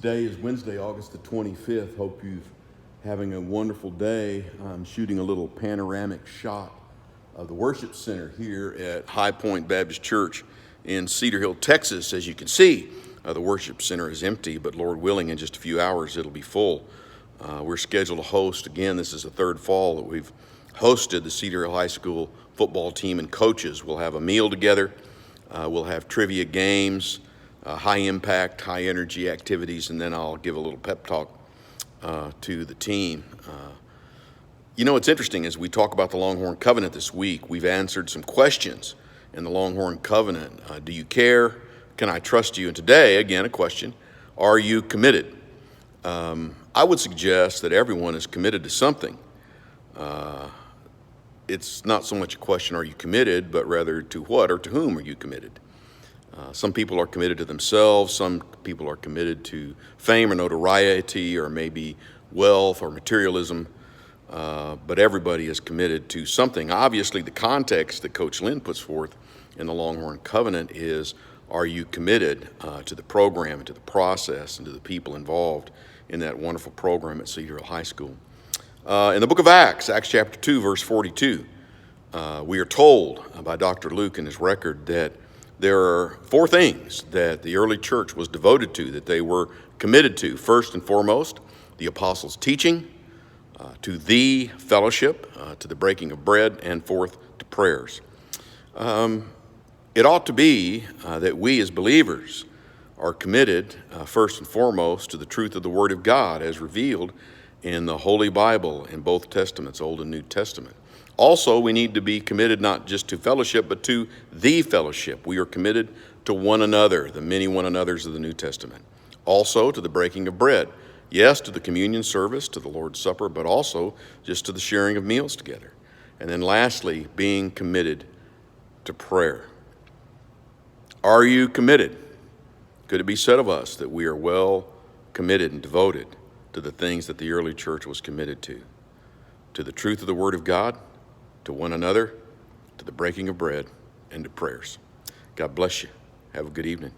Today is Wednesday, August the 25th. Hope you're having a wonderful day. I'm shooting a little panoramic shot of the worship center here at High Point Baptist Church in Cedar Hill, Texas. As you can see, the worship center is empty, but Lord willing, in just a few hours, it'll be full. We're scheduled to host, again, this is the third fall that we've hosted the Cedar Hill High School football team and coaches. We'll have a meal together. We'll have trivia games, high impact, high energy activities, and then I'll give a little pep talk to the team. You know, it's interesting as we talk about the Longhorn Covenant this week, we've answered some questions in the Longhorn Covenant. Do you care? Can I trust you? And today, again, a question, are you committed? I would suggest that everyone is committed to something. It's not so much a question, are you committed, but rather to what or to whom are you committed? Some people are committed to themselves. Some people are committed to fame or notoriety or maybe wealth or materialism. But everybody is committed to something. Obviously, the context that Coach Lynn puts forth in the Longhorn Covenant is, are you committed to the program and to the process and to the people involved in that wonderful program at Cedar Hill High School? In the book of Acts, Acts chapter 2, verse 42, we are told by Dr. Luke in his record that there are four things that the early church was devoted to, that they were committed to. First and foremost, the apostles' teaching, to the fellowship, to the breaking of bread, and fourth, to prayers. It ought to be that we as believers are committed, first and foremost, to the truth of the Word of God as revealed in the Holy Bible in both Testaments, Old and New Testament. Also, we need to be committed not just to fellowship, but to the fellowship. We are committed to one another, the many one another's of the New Testament. Also, to the breaking of bread. Yes, to the communion service, to the Lord's Supper, but also just to the sharing of meals together. And then lastly, being committed to prayer. Are you committed? Could it be said of us that we are well committed and devoted to the things that the early church was committed to the truth of the Word of God, to one another, to the breaking of bread, and to prayers? God bless you. Have a good evening.